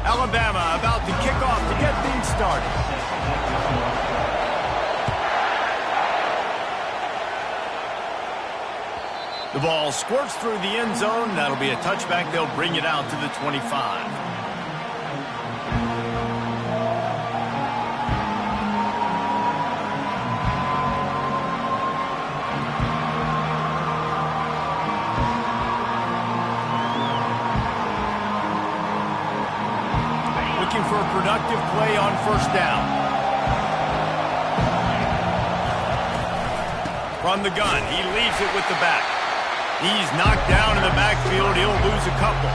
Alabama about to kick off to get things started. The ball squirts through the end zone. That'll be a touchback. They'll bring it out to the 25. For a productive play on first down. From the gun, he leaves it with the back. He's knocked down in the backfield. He'll lose a couple.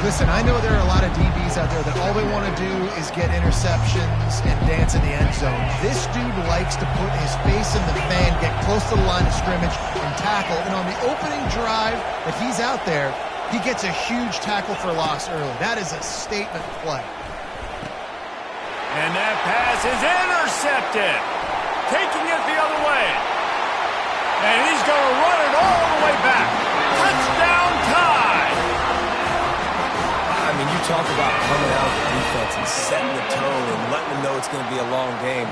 Listen, I know there are a lot of DBs out there that all they want to do is get interceptions and dance in the end zone. This dude likes to put his face in the fan, get close to the line of scrimmage, and tackle. And on the opening drive that he's out there, he gets a huge tackle for loss early. That is a statement play. And that pass is intercepted. Taking it the other way. And he's going to run it all the way back. Touchdown tie. I mean, you talk about coming out of the defense and setting the tone and letting them know it's going to be a long game.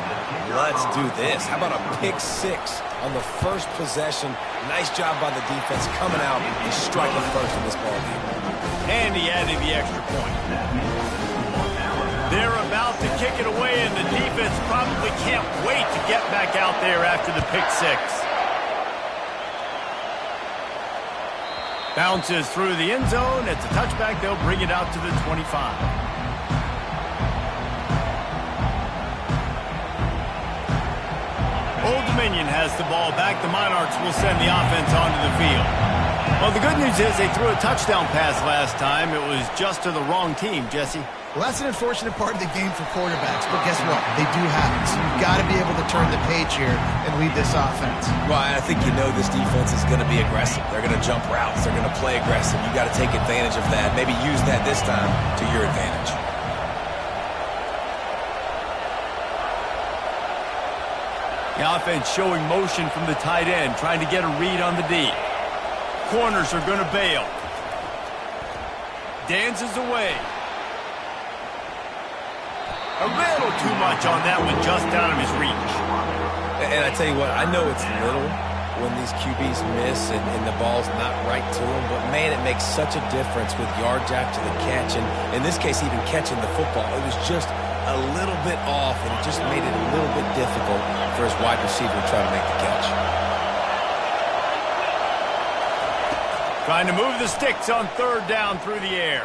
Let's do this. How about a pick six on the first possession? Nice job by the defense coming out and striking first in this ball game. And he added the extra point. They're about to kick it away, and the defense probably can't wait to get back out there after the pick six. Bounces through the end zone. It's a touchback. They'll bring it out to the 25. Old Dominion has the ball back. The Monarchs will send the offense onto the field. Well, the good news is they threw a touchdown pass last time. It was just to the wrong team, Jesse. Well, that's an unfortunate part of the game for quarterbacks, but guess what? They do happen. So you've got to be able to turn the page here and lead this offense. Well, I think you know this defense is going to be aggressive. They're going to jump routes. They're going to play aggressive. You've got to take advantage of that. Maybe use that this time to your advantage. The offense showing motion from the tight end, trying to get a read on the D. Corners are going to bail. Dances away. A little too much on that one, just out of his reach. And I tell you what, I know it's little when these QBs miss and the ball's not right to them, but man, it makes such a difference with yards after the catch. And in this case, even catching the football, it was just a little bit off, and it just made it a little bit difficult for his wide receiver to try to make the catch. Trying to move the sticks on third down through the air.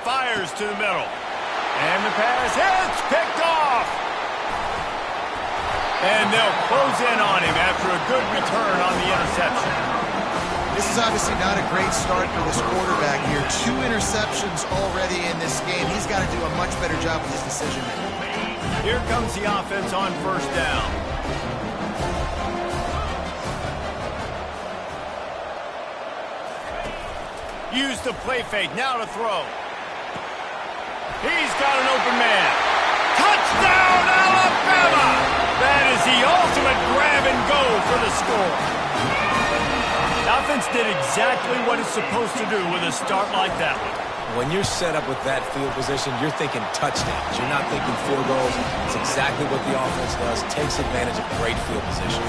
Fires to the middle. And the pass hits, picked off. And they'll close in on him after a good return on the interception. This is obviously not a great start for this quarterback here. 2 interceptions already in this game. He's got to do a much better job with his decision-making. Here comes the offense on first down. Use the play fake, now to throw. He's got an open man. Touchdown, Alabama! That is the ultimate grab and go for the score. The offense did exactly what it's supposed to do with a start like that one. When you're set up with that field position, you're thinking touchdowns. You're not thinking field goals. It's exactly what the offense does. Takes advantage of great field position.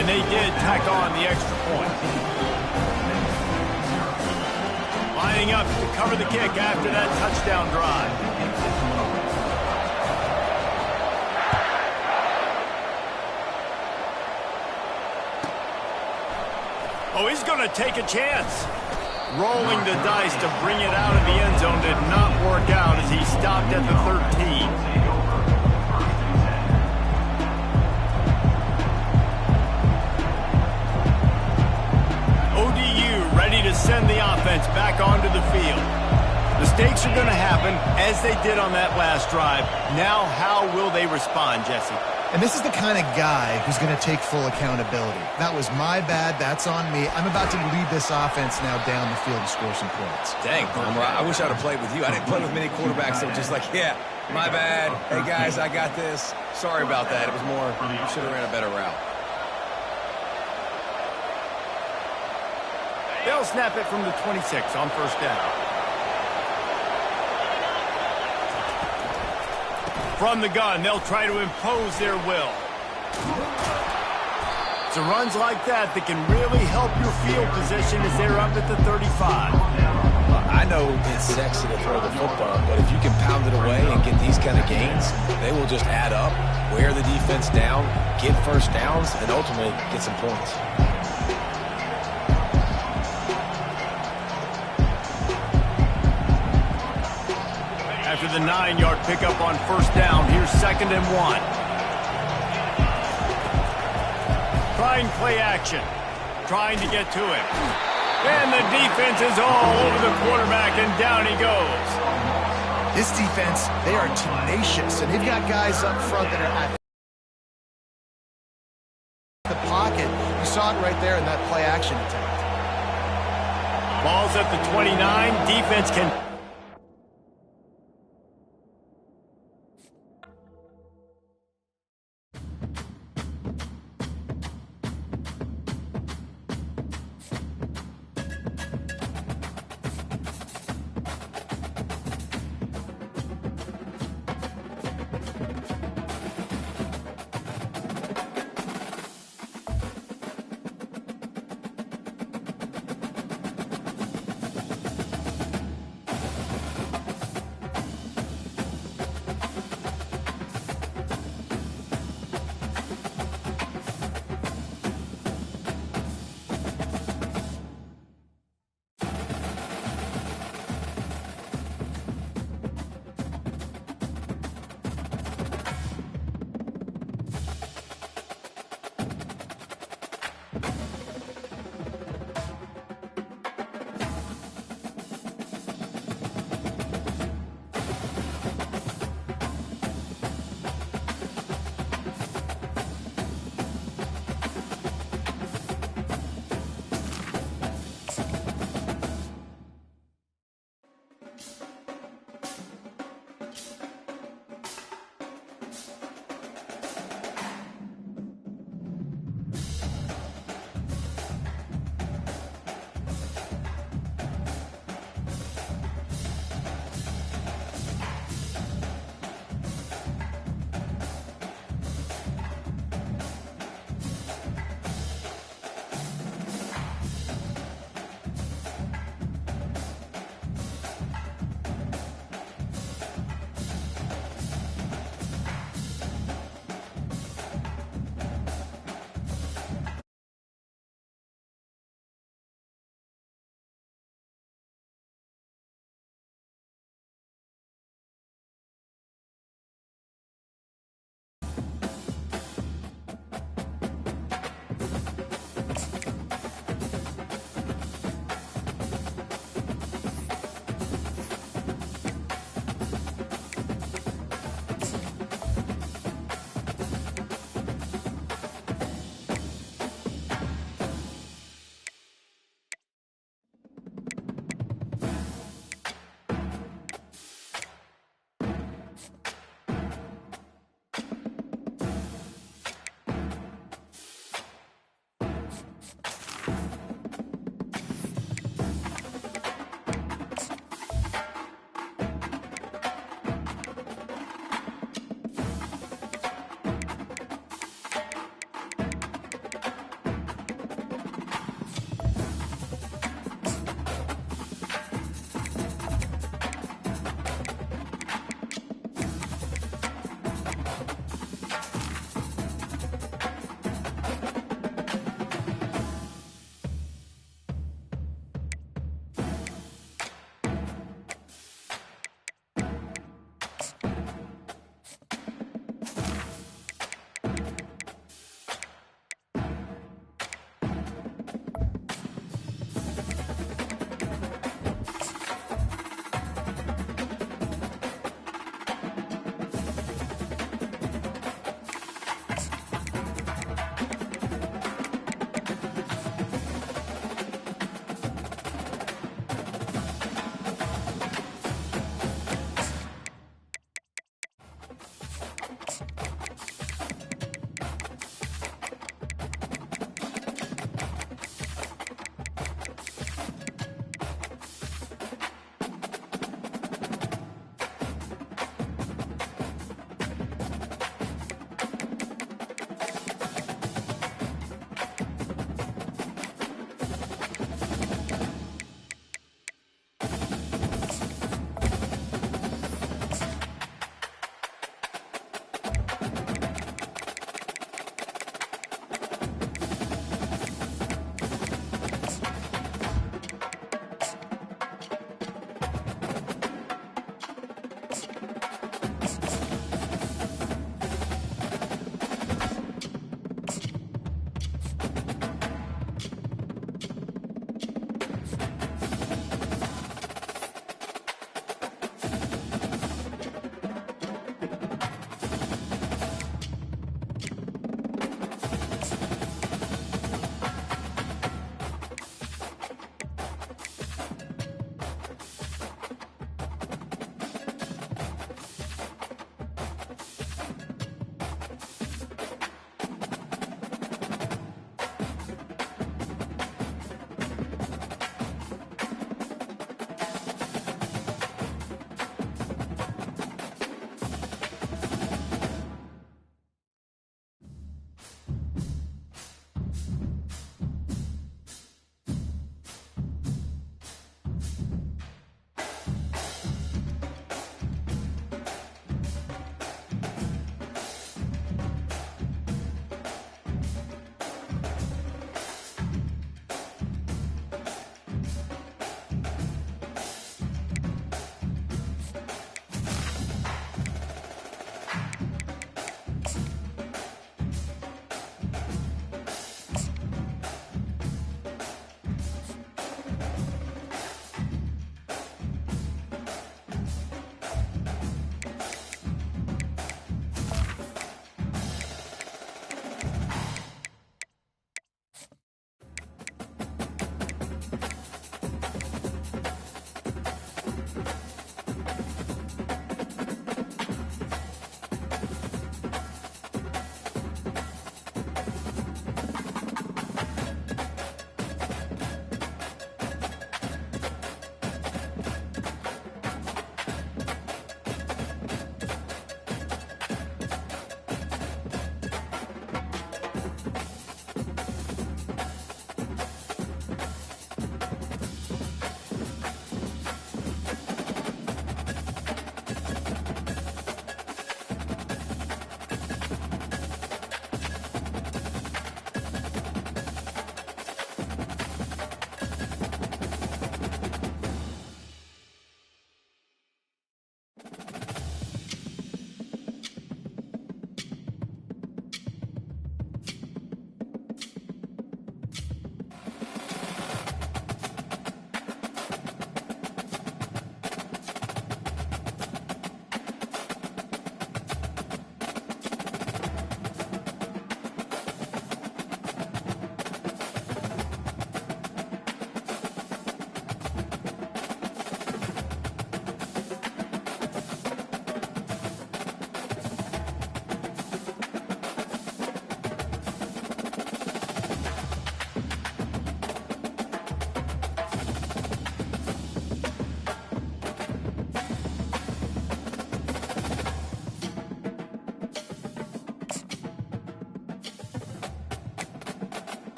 And they did tack on the extra point. Lining up to cover the kick after that touchdown drive. Oh, he's going to take a chance. Rolling the dice to bring it out of the end zone did not work out as he stopped at the 13. ODU ready to send the offense back onto the field. Mistakes are going to happen, as they did on that last drive. Now, how will they respond, Jesse? And this is the kind of guy who's going to take full accountability. That was my bad. That's on me. I'm about to lead this offense now down the field and score some points. Dang, I wish I would have played with you. I didn't play with many quarterbacks that were just like, yeah, my bad. Hey, guys, I got this. Sorry about that. It was more, you should have ran a better route. They'll snap it from the 26 on first down. From the gun, they'll try to impose their will. It's runs like that can really help your field position as they're up at the 35. I know it's sexy to throw the football, but if you can pound it away and get these kind of gains, they will just add up, wear the defense down, get first downs, and ultimately get some points. After the 9-yard pickup on first down, here's 2nd and 1. Trying play action. Trying to get to him. And the defense is all over the quarterback, and down he goes. This defense, they are tenacious, and they've got guys up front that are at the pocket. You saw it right there in that play action attempt. Ball's at the 29. Defense can...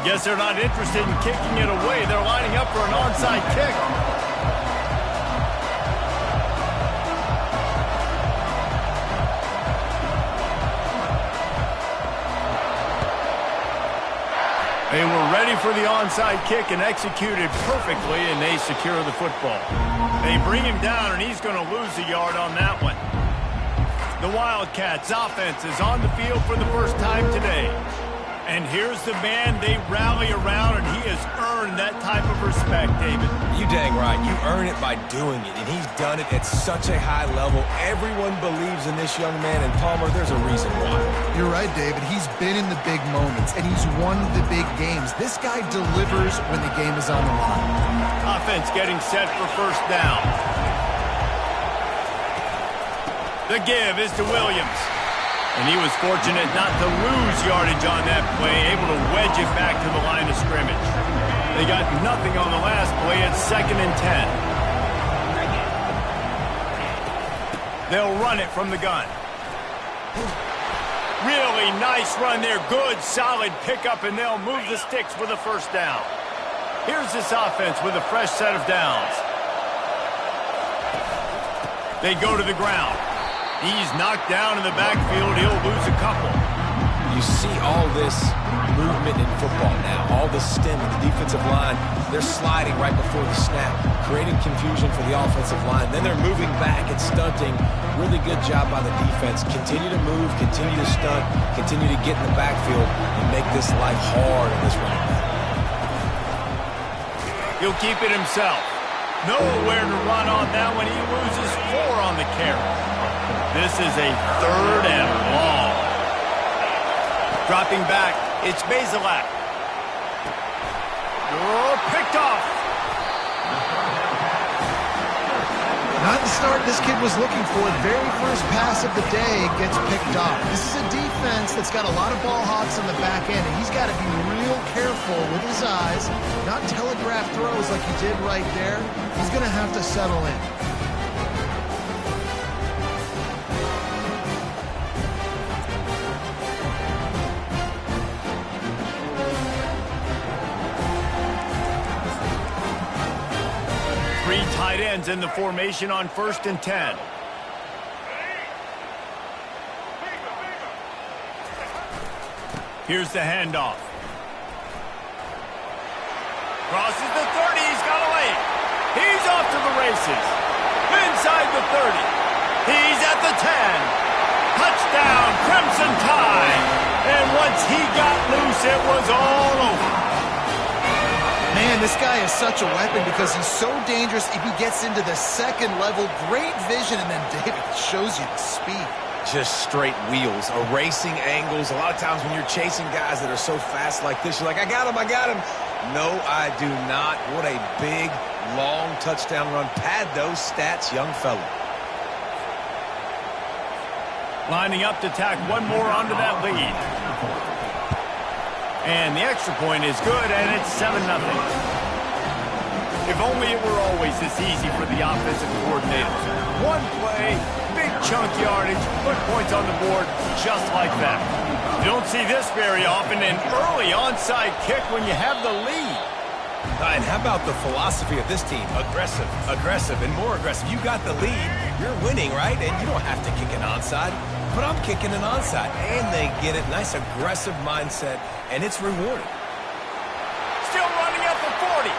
guess they're not interested in kicking it away. They're lining up for an onside kick. They were ready for the onside kick and executed perfectly, and they secure the football. They bring him down, and he's going to lose a yard on that one. The Wildcats offense is on the field for the first time today. And here's the man they rally around, and he has earned that type of respect, David. You dang right. You earn it by doing it, and he's done it at such a high level. Everyone believes in this young man, and Palmer, there's a reason why. You're right, David. He's been in the big moments, and he's won the big games. This guy delivers when the game is on the line. Offense getting set for first down. The give is to Williams. And he was fortunate not to lose yardage on that play, able to wedge it back to the line of scrimmage. They got nothing on the last play. It's 2nd and 10. They'll run it from the gun. Really nice run there. Good, solid pickup, and they'll move the sticks for the first down. Here's this offense with a fresh set of downs. They go to the ground. He's knocked down in the backfield. He'll lose a couple. You see all this movement in football now. All the stem of the defensive line. They're sliding right before the snap, creating confusion for the offensive line. Then they're moving back and stunting. Really good job by the defense. Continue to move, continue to stunt, continue to get in the backfield and make this life hard on this running back. He'll keep it himself. Nowhere to run on that one. He loses 4 on the carry. This is a 3rd and long. Dropping back, it's Bazelak. Oh, picked off. Not the start this kid was looking for. The very first pass of the day gets picked off. This is a defense that's got a lot of ball hawks in the back end, and he's got to be real careful with his eyes, not telegraph throws like he did right there. He's going to have to settle in. Tight ends in the formation on 1st and 10. Here's the handoff. Crosses the 30. He's got a lane. He's off to the races. Inside the 30. He's at the 10. Touchdown, Crimson Tide. And once he got loose, it was all over. Man, this guy is such a weapon because he's so dangerous if he gets into the second level. Great vision, and then David shows you the speed. Just straight wheels, erasing angles. A lot of times when you're chasing guys that are so fast like this, you're like, I got him, I got him. No, I do not. What a big, long touchdown run. Pad those stats, young fella. Lining up to tack one more onto that lead. And the extra point is good, and it's 7-0. If only it were always this easy for the offensive coordinators. One play, big chunk yardage, put points on the board just like that. You don't see this very often, an early onside kick when you have the lead. And how about the philosophy of this team? Aggressive, aggressive, and more aggressive. You got the lead, you're winning, right? And you don't have to kick an onside. But I'm kicking an onside, and they get it. Nice aggressive mindset, and it's rewarded. Still running at the 40.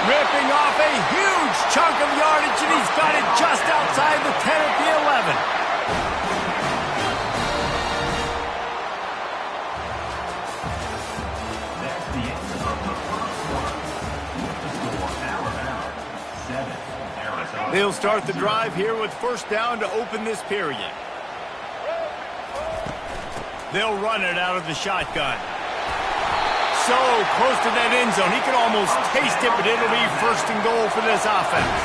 Ripping off a huge chunk of yardage, and he's got it just outside the 10 at the 11. They'll start the drive here with first down to open this period. They'll run it out of the shotgun. So close to that end zone. He can almost taste it, but it'll be 1st and goal for this offense.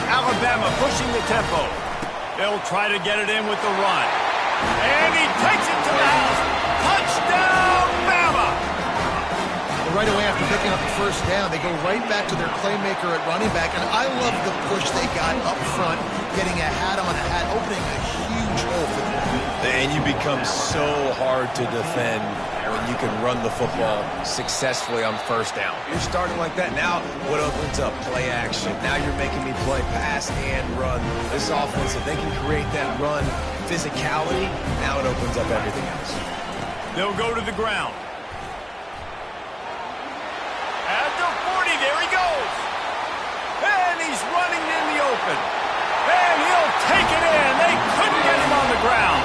Alabama pushing the tempo. They'll try to get it in with the run. And he takes it to the house. Touchdown, Bama! Right away after picking up the first down, they go right back to their playmaker at running back. And I love the push they got up front, getting a hat on a hat, opening a huge hole for them. And you become so hard to defend when you can run the football successfully on first down. You're starting like that. Now what opens up? Play action. Now you're making me play pass and run. This offense, if they can create that run physicality, now it opens up everything else. They'll go to the ground. At the 40, there he goes. And he's running in the open. And he'll take it in. They couldn't get him on the ground.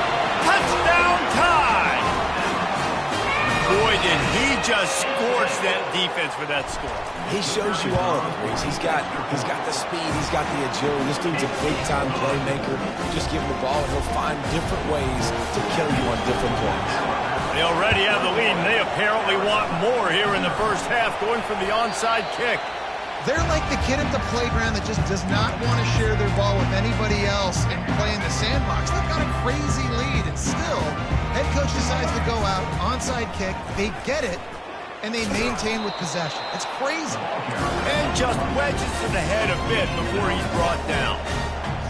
Touchdown tie. Boy, did he just scorch that defense for that score. He shows you all of it, Reese. He's got the speed. He's got the agility. This dude's a big-time playmaker. Just give him the ball, and he'll find different ways to kill you on different plays. They already have the lead, and they apparently want more here in the first half, going for the onside kick. They're like the kid at the playground that just does not want to share their ball with anybody else and play in the sandbox. They've got a crazy lead, and still, head coach decides to go out, onside kick. They get it, and they maintain with possession. It's crazy. And just wedges to the head a bit before he's brought down.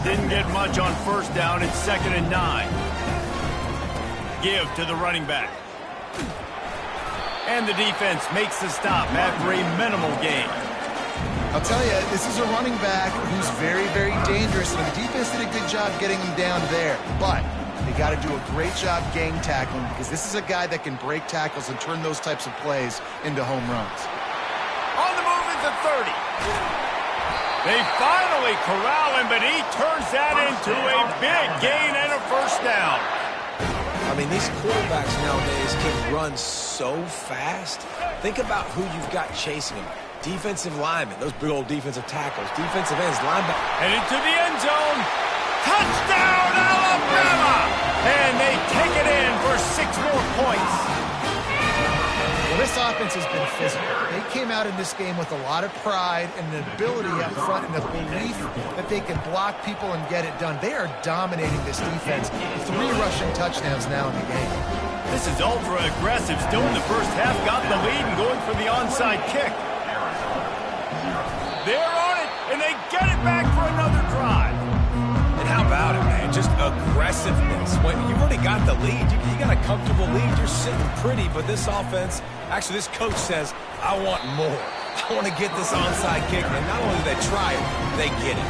Didn't get much on first down. It's 2nd and 9. Give to the running back. And the defense makes the stop after a minimal gain. I'll tell you, this is a running back who's very, very dangerous, and the defense did a good job getting him down there. But they got to do a great job gang tackling, because this is a guy that can break tackles and turn those types of plays into home runs. On the move is the 30. They finally corral him, but he turns that into a big gain and a first down. I mean, these quarterbacks nowadays can run so fast. Think about who you've got chasing them. Defensive linemen, those big old defensive tackles, defensive ends, linebackers. Headed to the end zone. Touchdown, Alabama! And they take it in for 6 more points. Well, this offense has been physical. They came out in this game with a lot of pride and an ability up front and a belief that they can block people and get it done. They are dominating this defense. 3 rushing touchdowns now in the game. This is ultra aggressive. Still in the first half, got the lead and going for the onside kick. They're on it, and they get it back for another drive. And how about it, man? Just aggressiveness. When you've already got the lead, you got a comfortable lead. You're sitting pretty, but this offense, actually this coach says, I want more. I want to get this onside kick. And not only do they try it, they get it.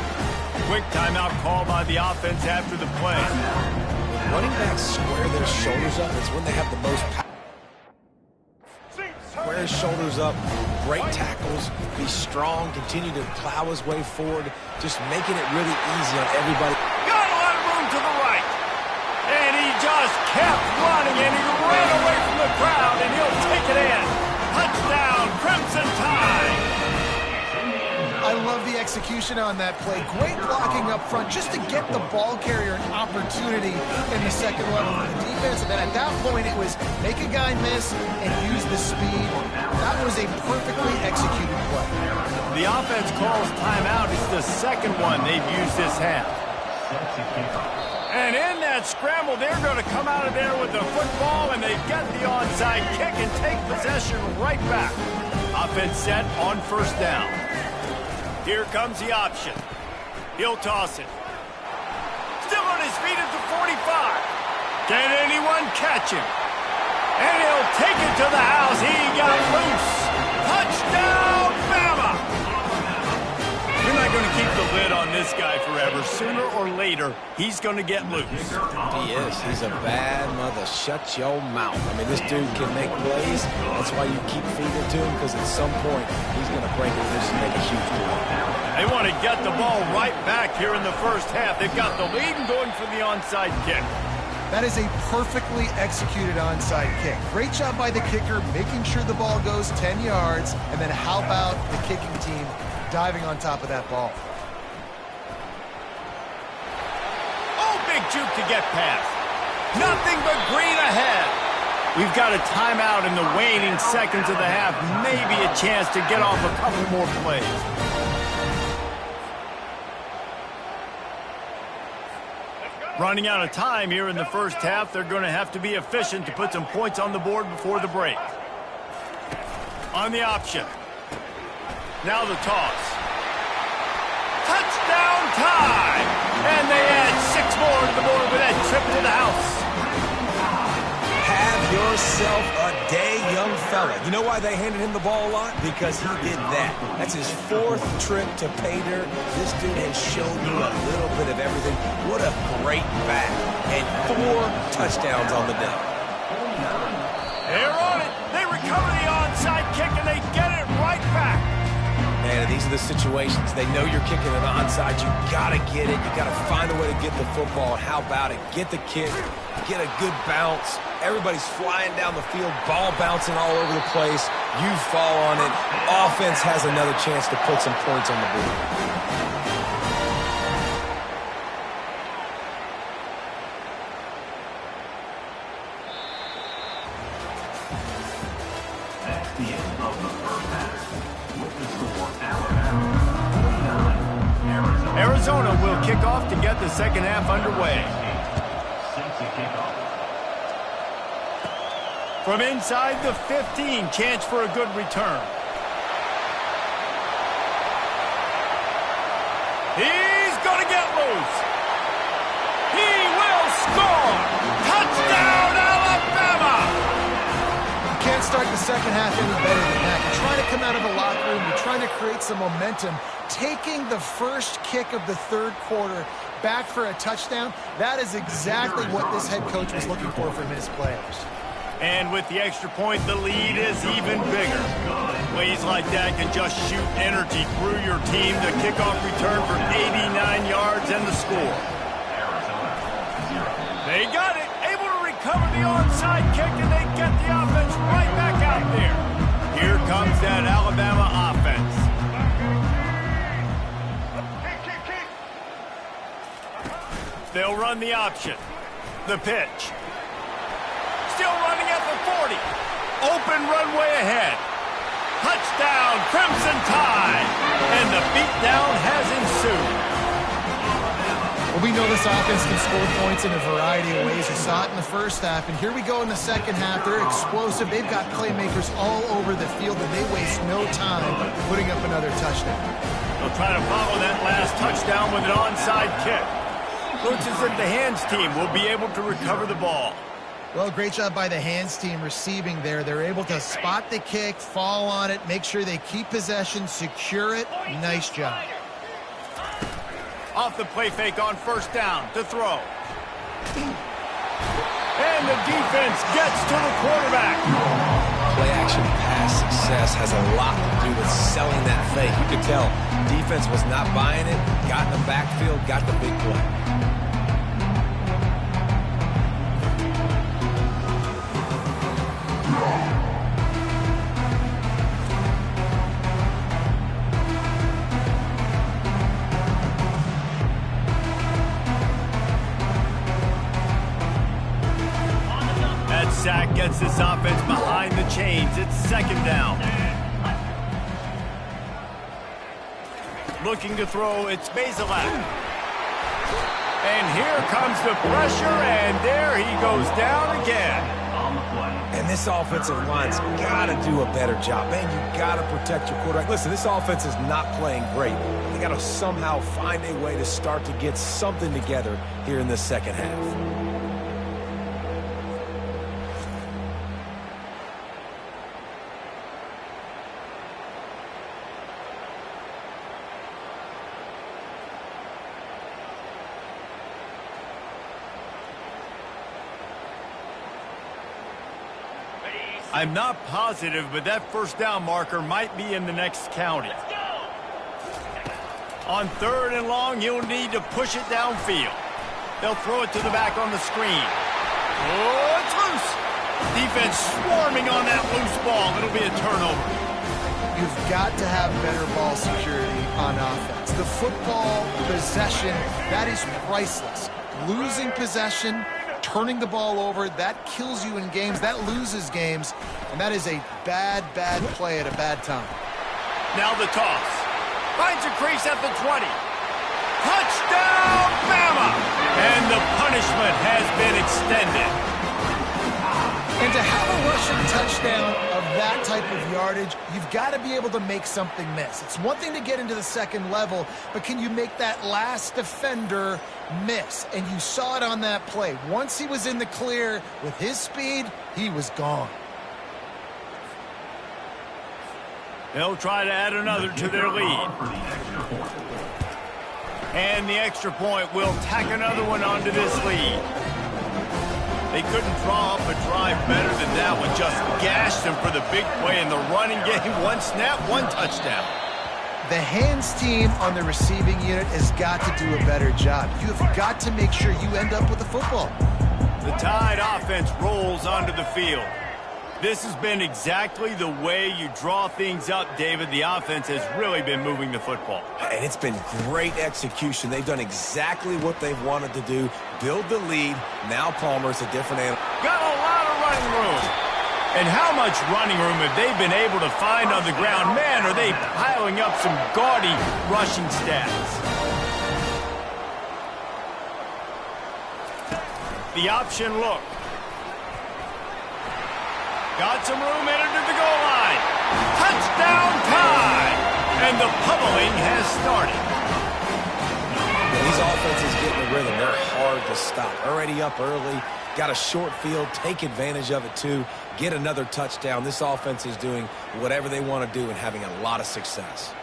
Quick timeout call by the offense after the play. When running backs square their shoulders up, it's when they have the most power. Square his shoulders up, break tackles, be strong, continue to plow his way forward, just making it really easy on everybody. Got a lot of room to the right. And he just kept running, and he ran away from the crowd, and he'll take it in. Touchdown, Crimson Tide. I love the execution on that play. Great blocking up front just to get the ball carrier an opportunity in the second level of the defense. And then at that point, it was make a guy miss and use the speed. That was a perfectly executed play. The offense calls timeout. It's the second one they've used this half. And in that scramble, they're going to come out of there with the football, and they get the onside kick and take possession right back. Offense set on first down. Here comes the option. He'll toss it. Still on his feet at the 45. Can anyone catch him? And he'll take it to the house. He got loose. Touchdown, Bama! You're not going to keep the lid on this guy forever. Sooner or later, he's going to get loose. He is. He's a bad mother. Shut your mouth. I mean, this dude can make plays. That's why you keep feeding it to him, because at some point, he's going to break it loose and make a huge play. They want to get the ball right back here in the first half. They've got the lead and going for the onside kick. That is a perfectly executed onside kick. Great job by the kicker, making sure the ball goes 10 yards, and then how about the kicking team diving on top of that ball? Oh, big juke to get past. Nothing but green ahead. We've got a timeout in the waning seconds of the half. Maybe a chance to get off a couple more plays. Running out of time here in the first half. They're going to have to be efficient to put some points on the board before the break. On the option. Now the toss. Touchdown time! And they add 6 more to the board with that trip to the house. yourself a day, young fella. You know why they handed him the ball a lot? Because he did that. That's his 4th trip to pay dirt. This dude has shown you a little bit of everything. What a great back. And 4 touchdowns on the day. They're on it. They recover the onside kick, and they get it right back. Man, these are the situations. They know you're kicking an onside. You got to get it. You got to find a way to get the football. And how about it? Get the kick. Get a good bounce. Everybody's flying down the field. Ball bouncing all over the place. You fall on it. Offense has another chance to put some points on the board. Arizona will kick off to get the second half underway. From inside the 15, chance for a good return. He's going to get loose. He will score. Touchdown, Alabama! You can't start the second half any better than that. You're trying to come out of the locker room. You're trying to create some momentum. Taking the first kick of the 3rd quarter back for a touchdown, that is exactly what this head coach was looking for from his players. And with the extra point, the lead is even bigger. Plays like that can just shoot energy through your team. The kickoff return for 89 yards and the score. They got it, able to recover the onside kick, and they get the offense right back out there. Here comes that Alabama offense. They'll run the option. The pitch. Still running at the 40. Open runway ahead. Touchdown, Crimson Tide. And the beatdown has ensued. Well, we know this offense can score points in a variety of ways. You saw it in the first half, and here we go in the second half. They're explosive. They've got playmakers all over the field, and they waste no time putting up another touchdown. They'll try to follow that last touchdown with an onside kick. Looks as if the hands team will be able to recover the ball. Well, great job by the hands team receiving there. They're able to spot the kick, fall on it, make sure they keep possession, secure it. Nice job. Off the play fake on first down to throw. And the defense gets to the quarterback. Play action pass success has a lot to do with selling that fake. You could tell defense was not buying it, got in the backfield, got the big play. Sack gets this offense behind the chains. It's second down. Looking to throw, it's Bazelak. And here comes the pressure, and there he goes down again. And this offensive line's got to do a better job. Man, you got to protect your quarterback. Listen, this offense is not playing great. They got to somehow find a way to start to get something together here in the second half. I'm not positive, but that first down marker might be in the next county. On 3rd and long, you'll need to push it downfield. They'll throw it to the back on the screen. Oh, it's loose. Defense swarming on that loose ball. It'll be a turnover. You've got to have better ball security on offense. The football possession, that is priceless. Losing possession, turning the ball over, that kills you in games, that loses games, and that is a bad, bad play at a bad time. Now the toss. Finds a crease at the 20. Touchdown, Bama! And the punishment has been extended. And to have a rushing touchdown of that type of yardage, you've got to be able to make something miss. It's one thing to get into the second level, but can you make that last defender miss? And you saw it on that play. Once he was in the clear with his speed, he was gone. They'll try to add another to their lead. And the extra point will tack another one onto this lead. They couldn't draw up a drive better than that one. Just gashed them for the big play in the running game. One snap, one touchdown. The hands team on the receiving unit has got to do a better job. You have got to make sure you end up with the football. The Tide offense rolls onto the field. This has been exactly the way you draw things up, David. The offense has really been moving the football. And it's been great execution. They've done exactly what they've wanted to do. Build the lead. Now Palmer's a different animal. Got a lot of running room. And how much running room have they been able to find on the ground? Man, are they piling up some gaudy rushing stats. The option look. Got some room entered to the goal line. Touchdown Tide! And the pummeling has started. These offenses get in the rhythm. They're hard to stop. Already up early. Got a short field. Take advantage of it, too. Get another touchdown. This offense is doing whatever they want to do and having a lot of success.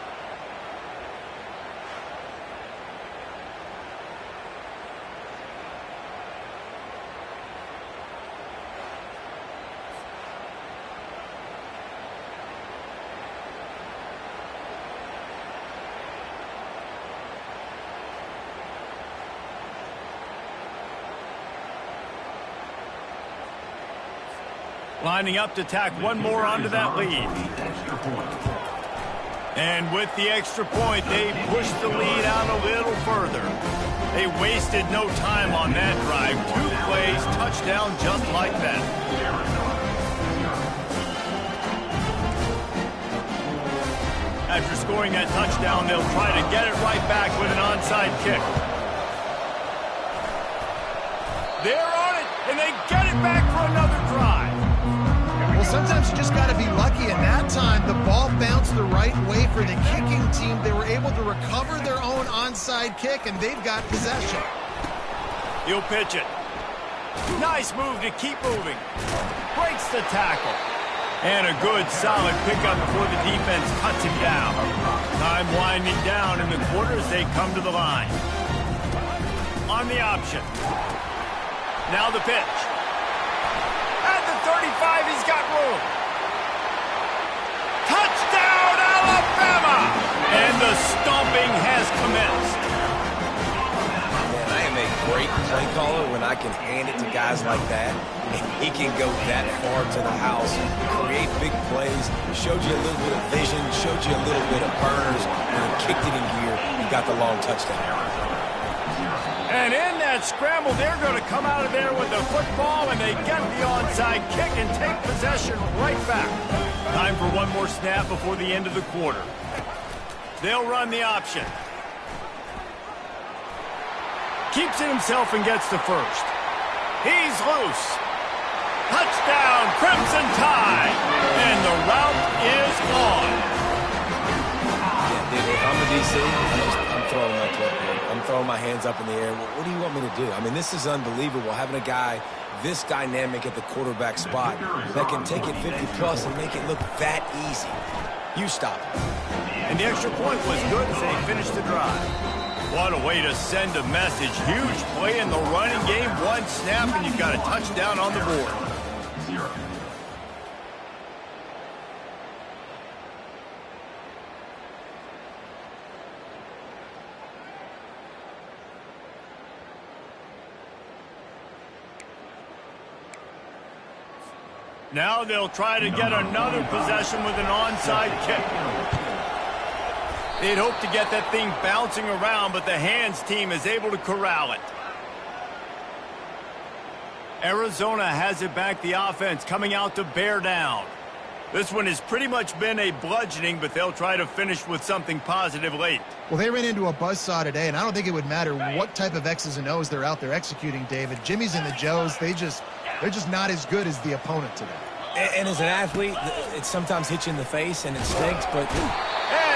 Lining up to tack one more onto that lead. And with the extra point, they pushed the lead out a little further. They wasted no time on that drive. 2 plays, touchdown just like that. After scoring that touchdown, they'll try to get it right back with an onside kick. They're on it, and they get it back for another drive. Well, sometimes you just got to be lucky, and that time the ball bounced the right way for the kicking team. They were able to recover their own onside kick, and they've got possession. He'll pitch it. Nice move to keep moving. Breaks the tackle. And a good, solid pickup before the defense cuts him down. Time winding down in the quarter as they come to the line. On the option. Now the pitch. At the 35, he's got room. Touchdown, Alabama! And the stomping has commenced. Man, I am a great play caller when I can hand it to guys like that. And he can go that far to the house, create big plays, showed you a little bit of vision, showed you a little bit of burners, and he kicked it in gear. He got the long touchdown. And in that scramble, they're going to come out of there with the football, and they get the onside kick and take possession right back. Time for one more snap before the end of the quarter. They'll run the option. Keeps it himself and gets the first. He's loose. Touchdown, Crimson Tide. And the route is on. Yeah, dude, if I'm the DC, I'm throwing my clipboard. I'm throwing my hands up in the air. What do you want me to do? I mean, this is unbelievable, having a guy this dynamic at the quarterback spot that can take it 50-plus and make it look that easy. You stop it. And the extra point was good as they finished the drive. What a way to send a message. Huge play in the running game. One snap, and you've got a touchdown on the board. Now they'll try to get another possession with an onside kick. They'd hope to get that thing bouncing around, but the hands team is able to corral it. Arizona has it back, the offense coming out to bear down. This one has pretty much been a bludgeoning, but they'll try to finish with something positive late. Well, they ran into a buzzsaw today, and I don't think it would matter what type of X's and O's they're out there executing, David. Jimmy's and the Joes, they're just not as good as the opponent today. And as an athlete, it sometimes hits you in the face, and it stinks, but...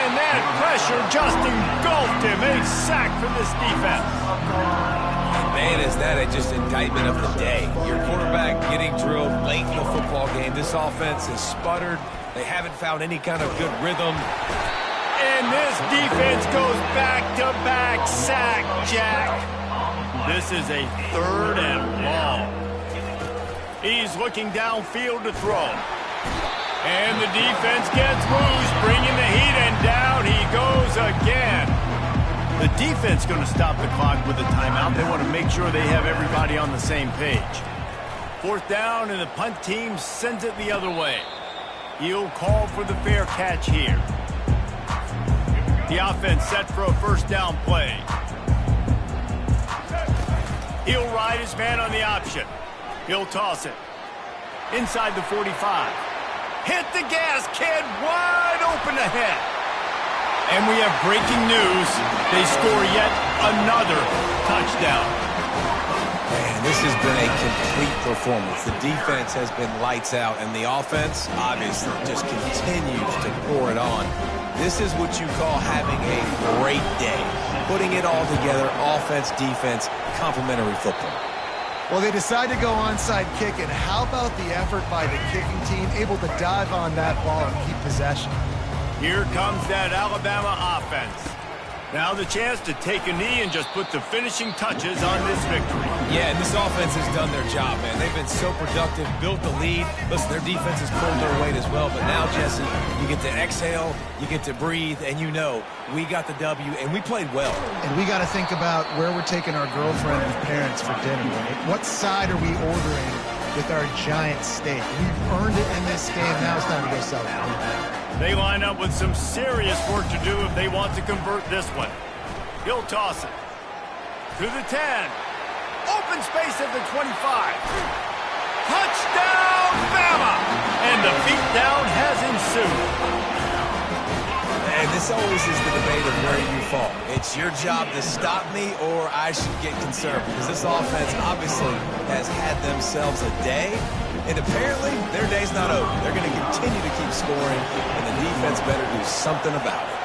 And that pressure just engulfed him. A sack for this defense. Man, is that just indictment of the day. Your quarterback getting drilled late in the football game. This offense has sputtered. They haven't found any kind of good rhythm. And this defense goes back-to-back sack, Jack. This is a 3rd and long. He's looking downfield to throw. And the defense gets loose, bringing the heat, and down he goes again. The defense going to stop the clock with a timeout. They want to make sure they have everybody on the same page. 4th down, and the punt team sends it the other way. He'll call for the fair catch here. The offense set for a 1st down play. He'll ride his man on the option. He'll toss it. Inside the 45. Hit the gas, kid. Wide open ahead. And we have breaking news. They score yet another touchdown. Man, this has been a complete performance. The defense has been lights out, and the offense, obviously, just continues to pour it on. This is what you call having a great day. Putting it all together, offense, defense, complementary football. Well, they decide to go onside kick, and how about the effort by the kicking team, able to dive on that ball and keep possession? Here comes that Alabama offense. Now the chance to take a knee and just put the finishing touches on this victory. Yeah, and this offense has done their job, man. They've been so productive, built the lead. Listen, their defense has pulled their weight as well. But now, Jesse, you get to exhale, you get to breathe, and you know we got the W, and we played well. And we got to think about where we're taking our girlfriend and parents for dinner, right? What side are we ordering with our giant steak? We've earned it in this game. Now it's time to go celebrate. They line up with some serious work to do if they want to convert this one. He'll toss it. To the 10. Open space at the 25. Touchdown, Bama! And the beatdown has ensued. And this always is the debate of where you fall. It's your job to stop me, or I should get concerned, because this offense obviously has had themselves a day. And apparently, their day's not over. They're going to continue to keep scoring, and the defense better do something about it.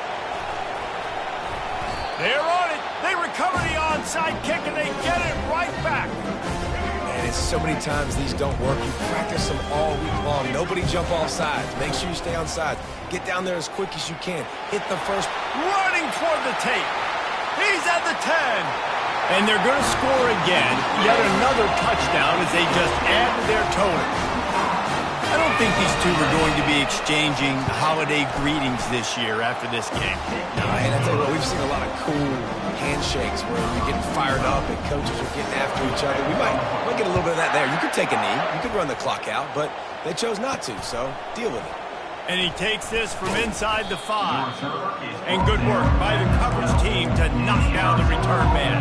They're on it. They recover the onside kick, and they get it right back. And it's so many times these don't work. You practice them all week long. Nobody jump off sides. Make sure you stay on sides. Get down there as quick as you can. Hit the first. Running toward the tape. He's at the 10. And they're going to score again, yet another touchdown as they just add to their total. I don't think these two are going to be exchanging holiday greetings this year after this game. No, and I tell you what, we've seen a lot of cool handshakes where you're getting fired up and coaches are getting after each other. We might get a little bit of that there. You could take a knee. You could run the clock out, but they chose not to, so deal with it. And he takes this from inside the 5. And good work by the coverage team to knock down the return man.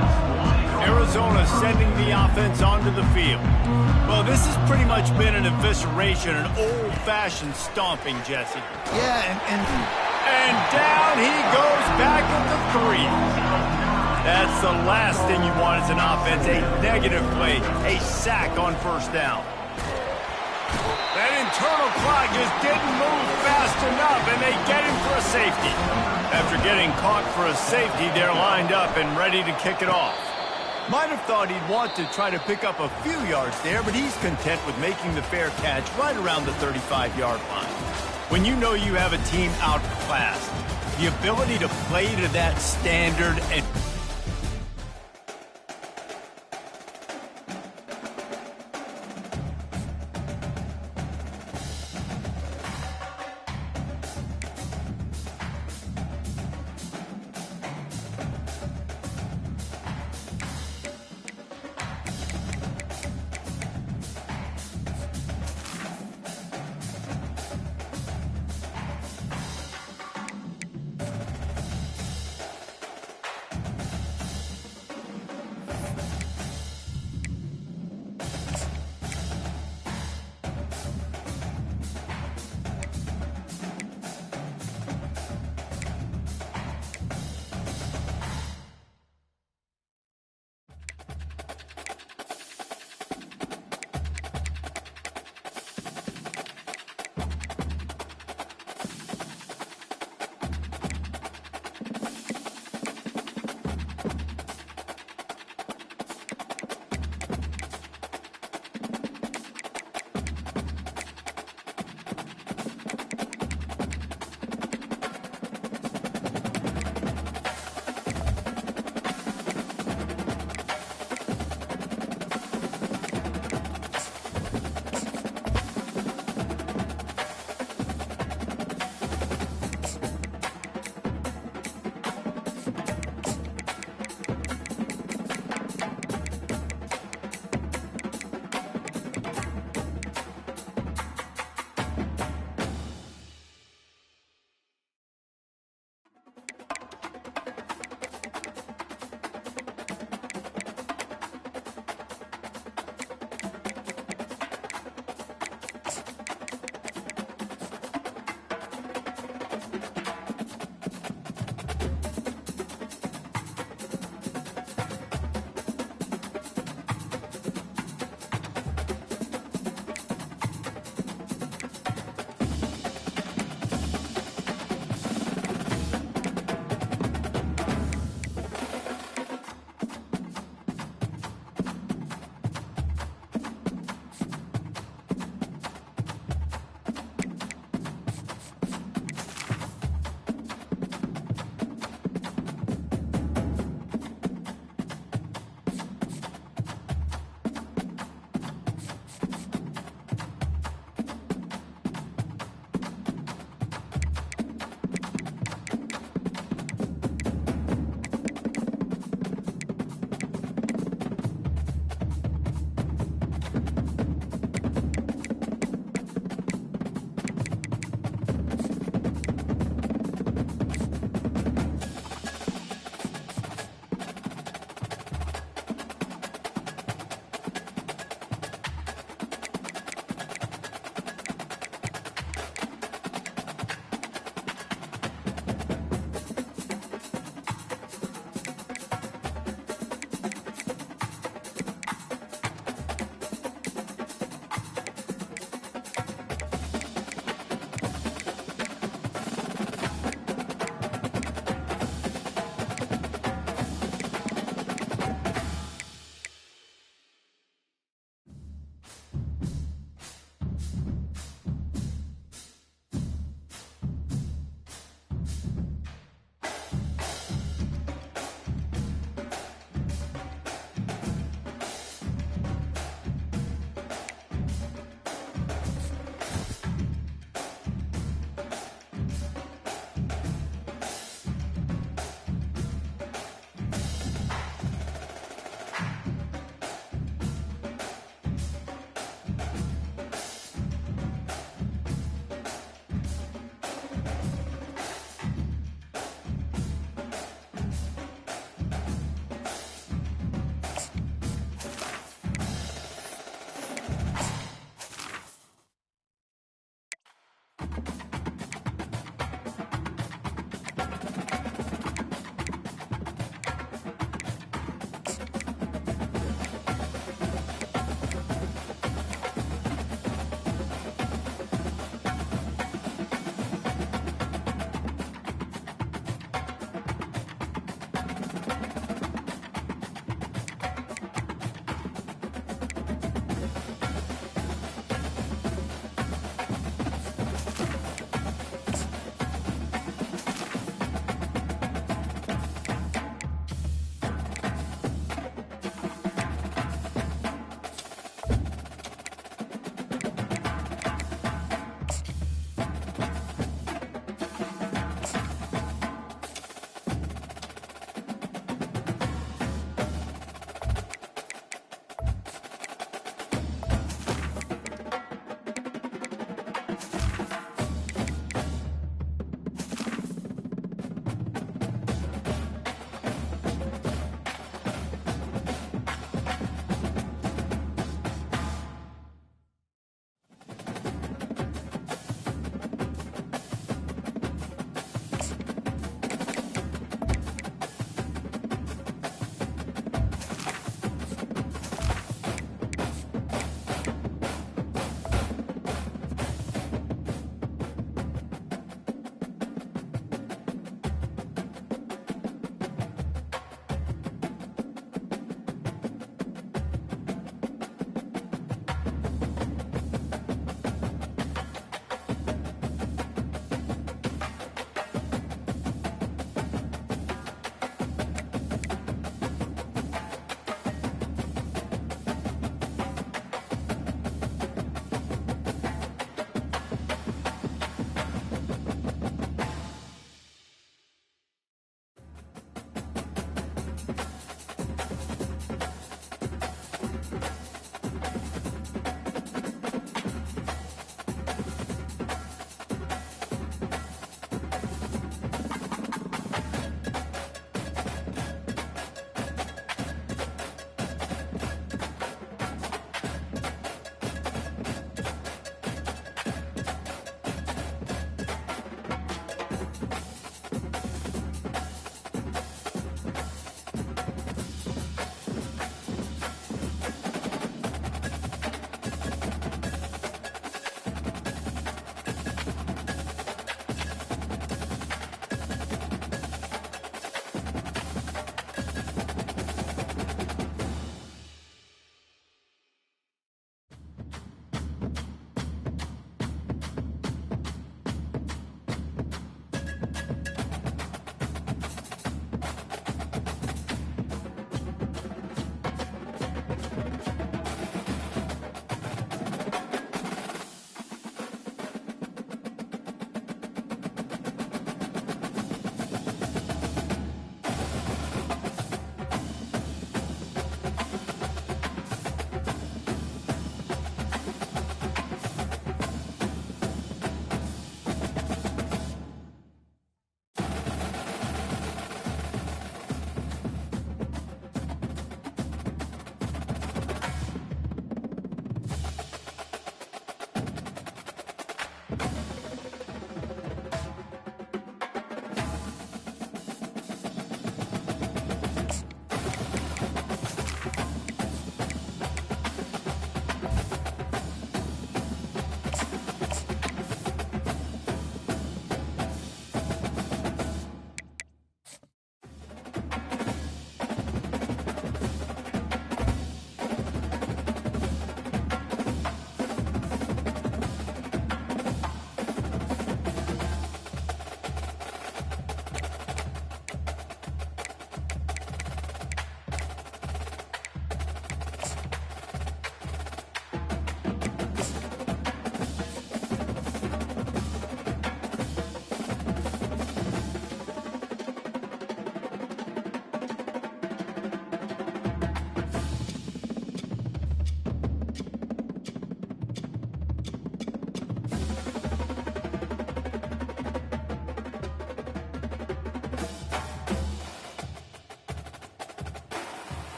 Arizona sending the offense onto the field. Well, this has pretty much been an evisceration, an old-fashioned stomping, Jesse. Yeah, And down he goes back at the 3. That's the last thing you want as an offense, a negative play, a sack on 1st down. That internal clock just didn't move fast enough, and they get him for a safety. After getting caught for a safety, they're lined up and ready to kick it off. Might have thought he'd want to try to pick up a few yards there, but he's content with making the fair catch right around the 35-yard line. When you know you have a team outclassed, the ability to play to that standard and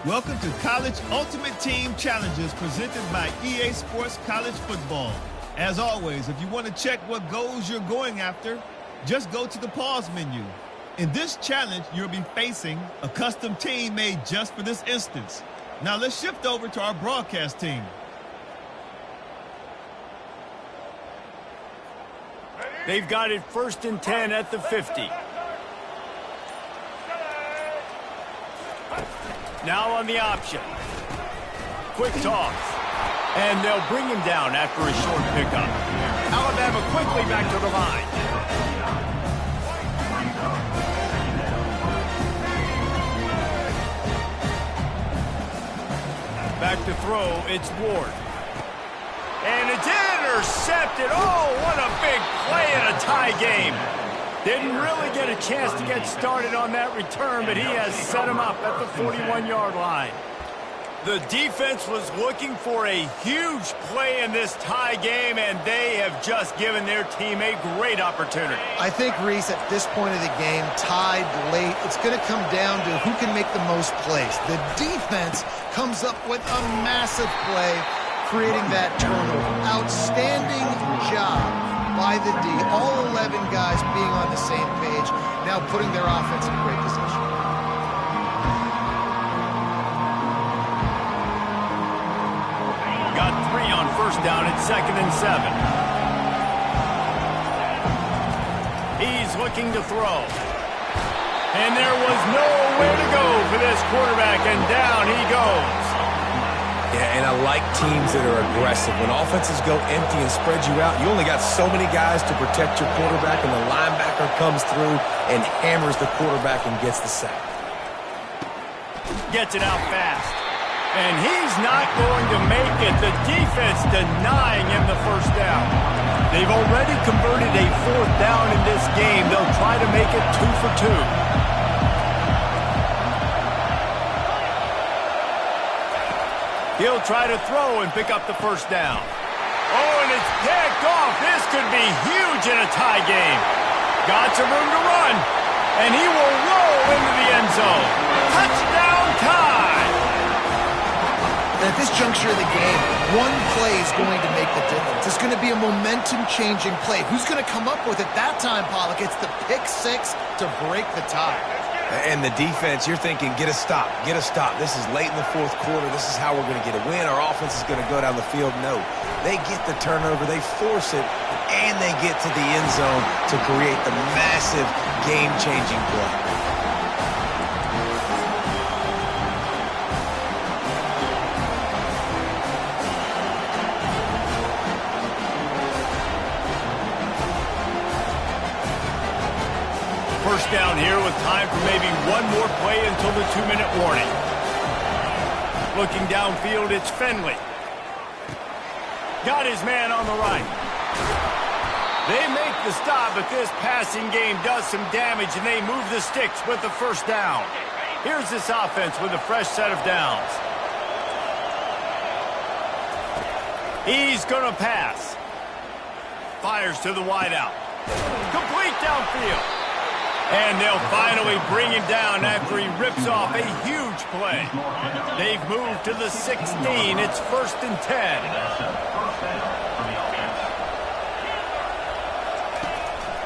Welcome to College Ultimate Team Challenges presented by EA Sports College Football. As always, if you want to check what goals you're going after, just go to the pause menu. In this challenge, you'll be facing a custom team made just for this instance. Now let's shift over to our broadcast team. They've got it 1st and 10 at the 50. Now on the option. Quick toss. And they'll bring him down after a short pickup. Alabama quickly back to the line. Back to throw, it's Ward. And it's intercepted. Oh, what a big play in a tie game. Didn't really get a chance to get started on that return, but he has set him up at the 41-yard line. The defense was looking for a huge play in this tie game, and they have just given their team a great opportunity. I think, Reese, at this point of the game, tied late, it's going to come down to who can make the most plays. The defense comes up with a massive play, creating that turnover. Outstanding job by the D. All 11 guys being on the same page, now putting their offense in great position. Got 3 on 1st down at 2nd and 7. He's looking to throw. And there was nowhere to go for this quarterback, and down he goes. Yeah, and I like teams that are aggressive. When offenses go empty and spread you out, you only got so many guys to protect your quarterback, and the linebacker comes through and hammers the quarterback and gets the sack. Gets it out fast. And he's not going to make it. The defense denying him the first down. They've already converted a 4th down in this game. They'll try to make it 2 for 2. He'll try to throw and pick up the first down. Oh, and it's picked off. This could be huge in a tie game. Got some room to run. And he will roll into the end zone. Touchdown tie. At this juncture of the game, one play is going to make the difference. It's going to be a momentum-changing play. Who's going to come up with it that time, Pollock? It's the pick 6 to break the tie. And the defense, you're thinking, get a stop, get a stop. This is late in the 4th quarter. This is how we're going to get a win. Our offense is going to go down the field. No, they get the turnover, they force it, and they get to the end zone to create the massive game-changing play. First down here with time for maybe one more play until the 2-minute warning. Looking downfield, it's Finley. Got his man on the right. They make the stop, but this passing game does some damage, and they move the sticks with the first down. Here's this offense with a fresh set of downs. He's going to pass. Fires to the wideout. Complete downfield. And they'll finally bring him down after he rips off a huge play. They've moved to the 16. It's 1st and 10.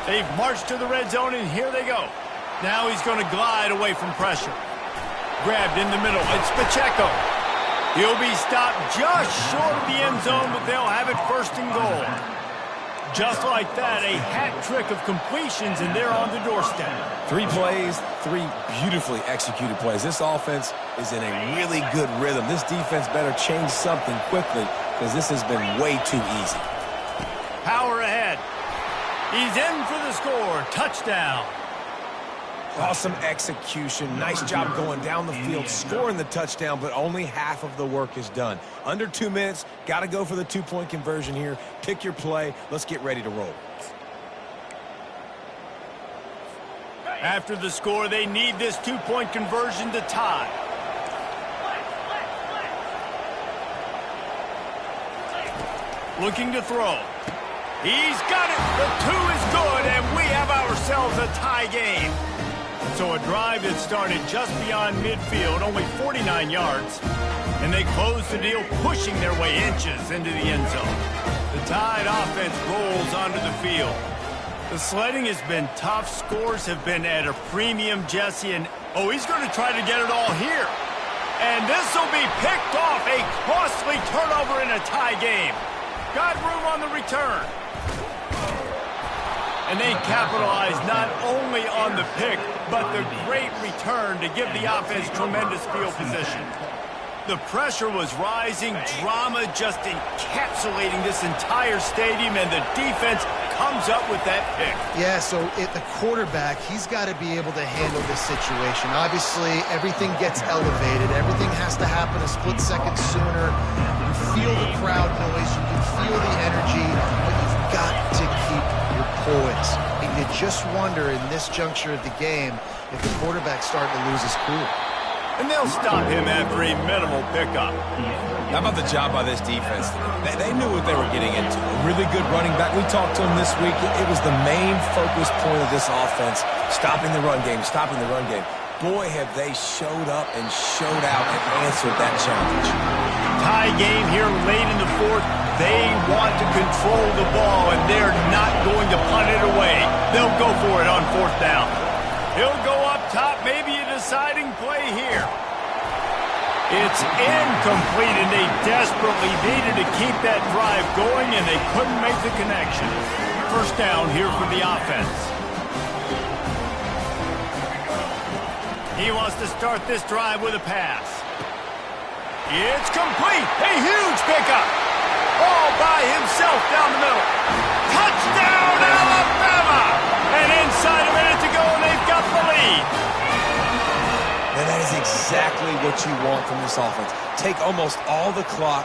They've marched to the red zone, and here they go. Now he's going to glide away from pressure. Grabbed in the middle. It's Pacheco. He'll be stopped just short of the end zone, but they'll have it 1st and goal. Just like that, a hat trick of completions, and they're on the doorstep. 3 plays, 3 beautifully executed plays. This offense is in a really good rhythm. This defense better change something quickly because this has been way too easy. Power ahead. He's in for the score. Touchdown. Awesome execution. Nice job going down the field, scoring the touchdown, but only half of the work is done. Under 2 minutes, got to go for the 2-point conversion here. Pick your play. Let's get ready to roll. After the score, they need this 2-point conversion to tie. Looking to throw. He's got it. The 2 is good, and we have ourselves a tie game. So a drive that started just beyond midfield, only 49 yards, and they close the deal, pushing their way inches into the end zone. The Tide offense rolls onto the field. The sledding has been tough. Scores have been at a premium, Jesse, and he's going to try to get it all here. And this will be picked off, a costly turnover in a tie game. Got room on the return. And they capitalize not only on the pick, but the great return to give the offense tremendous field position. The pressure was rising, drama just encapsulating this entire stadium, and the defense comes up with that pick. Yeah, so the quarterback, he's got to be able to handle this situation. Obviously, everything gets elevated. Everything has to happen a split second sooner. You feel the crowd noise. You can feel the energy, but you've got to keep your poise. And you just wonder in this juncture of the game if the quarterback's starting to lose his cool. And they'll stop him after a minimal pickup. How about the job by this defense? They knew what they were getting into. A really good running back. We talked to him this week. It was the main focus point of this offense, stopping the run game, stopping the run game. Boy, have they showed up and showed out and answered that challenge. Tie game here late in the 4th. They want to control the ball, and they're not going to punt it away. They'll go for it on 4th down. He'll go up top, maybe a deciding play here. It's incomplete, and they desperately needed to keep that drive going, and they couldn't make the connection. First down here for the offense. He wants to start this drive with a pass. It's complete. A huge pickup. All by himself down the middle. Touchdown, Alabama! And inside a minute to go, and they've got the lead. And that is exactly what you want from this offense. Take almost all the clock.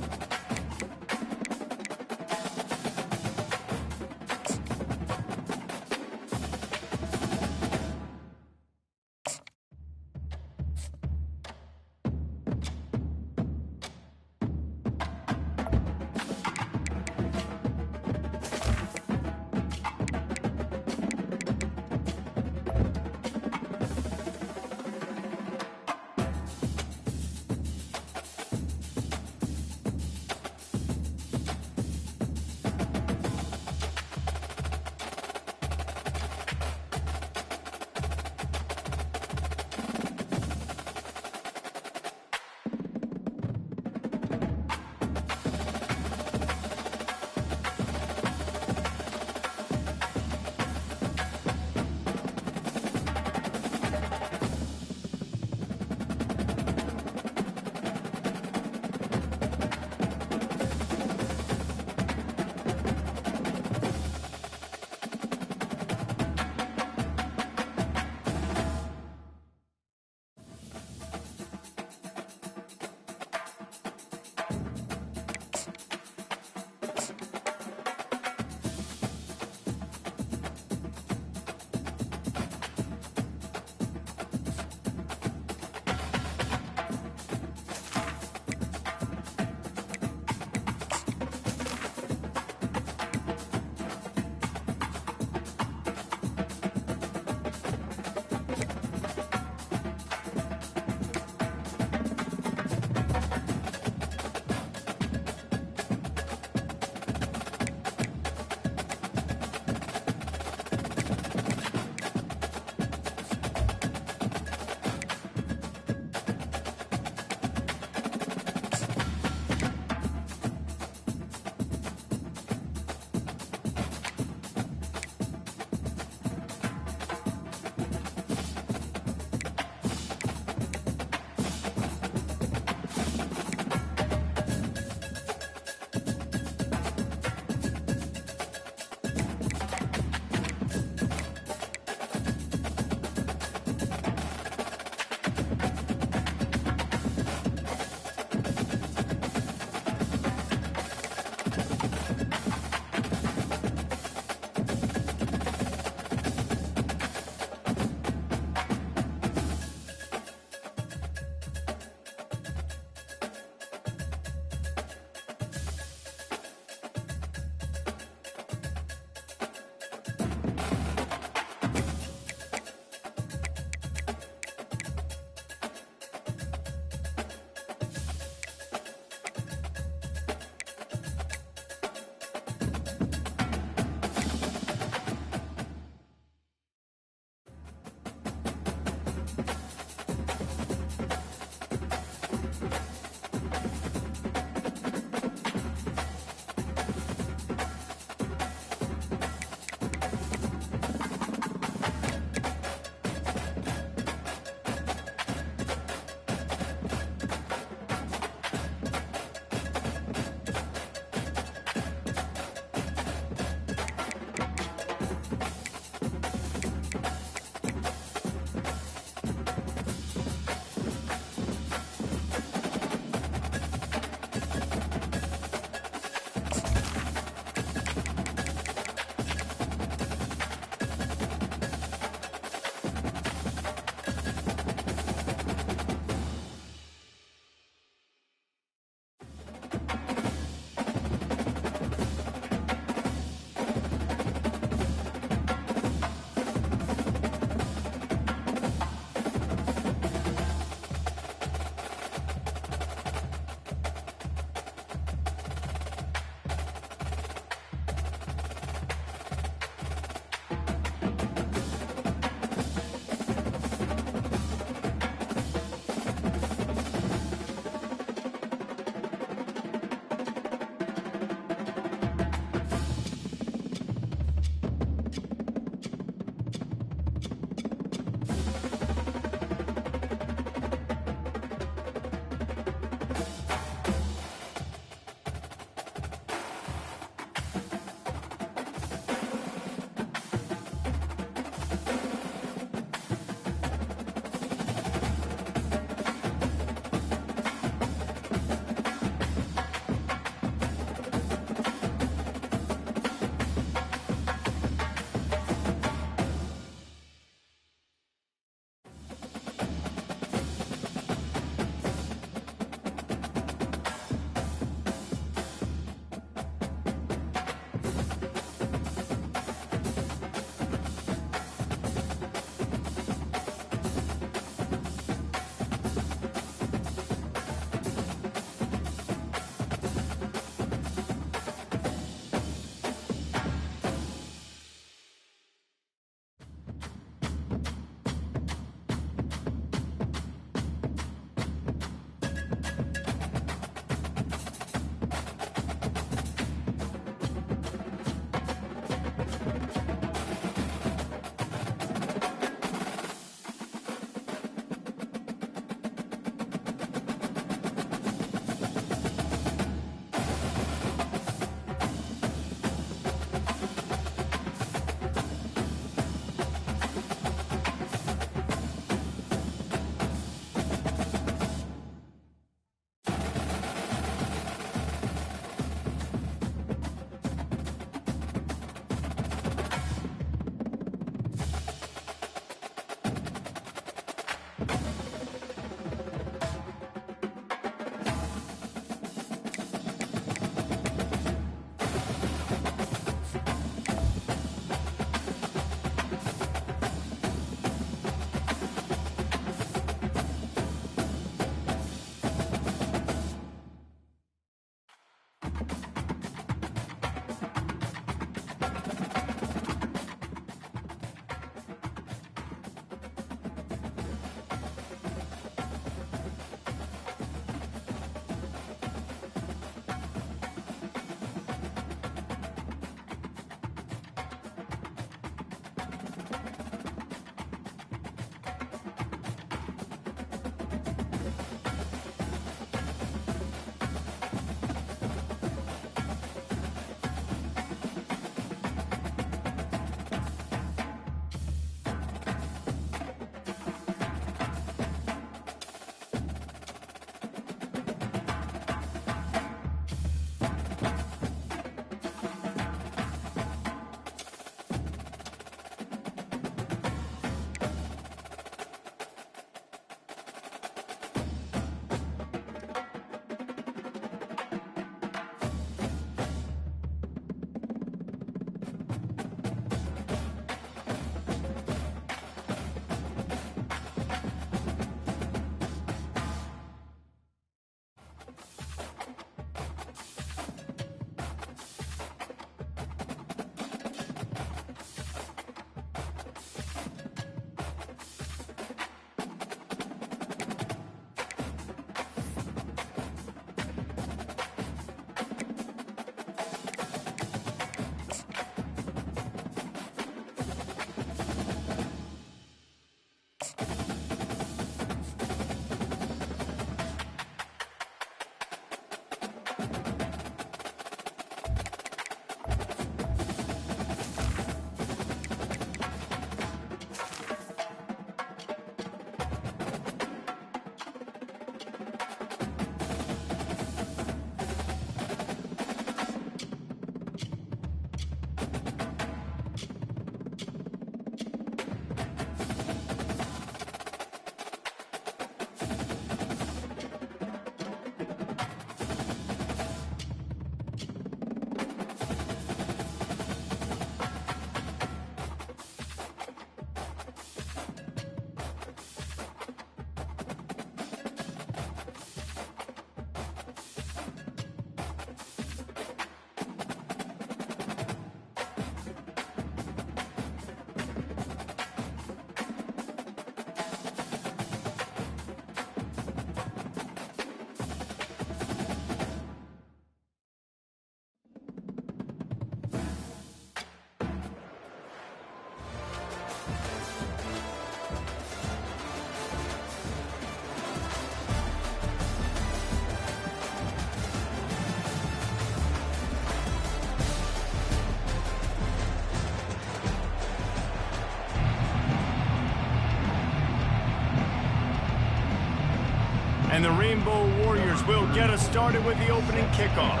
And the Rainbow Warriors will get us started with the opening kickoff.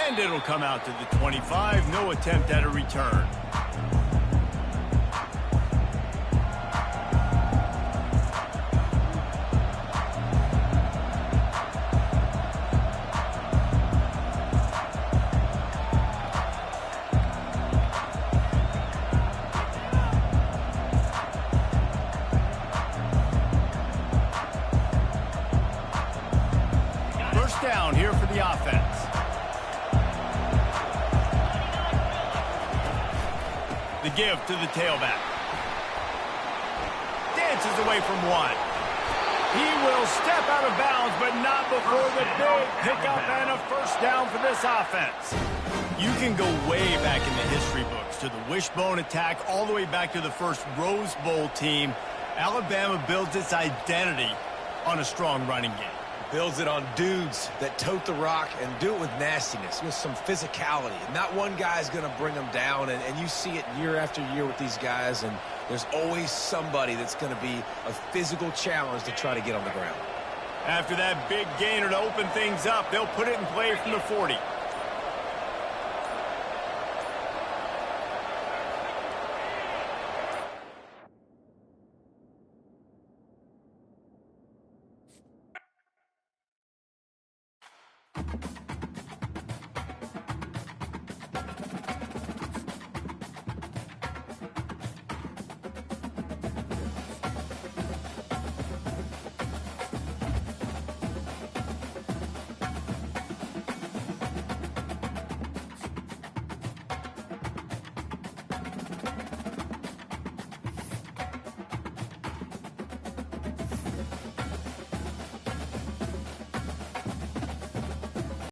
And it'll come out to the 25. No attempt at a return. First down here for the offense. The give to the tailback. Dances away from one. He will step out of bounds, but not before the big pickup and a first down for this offense. You can go way back in the history books to the wishbone attack all the way back to the first Rose Bowl team. Alabama builds its identity on a strong running game. Builds it on dudes that tote the rock and do it with nastiness, with some physicality. Not one guy's going to bring them down, and you see it year after year with these guys, and there's always somebody that's going to be a physical challenge to try to get on the ground. After that big gainer to open things up, they'll put it in play from the 40.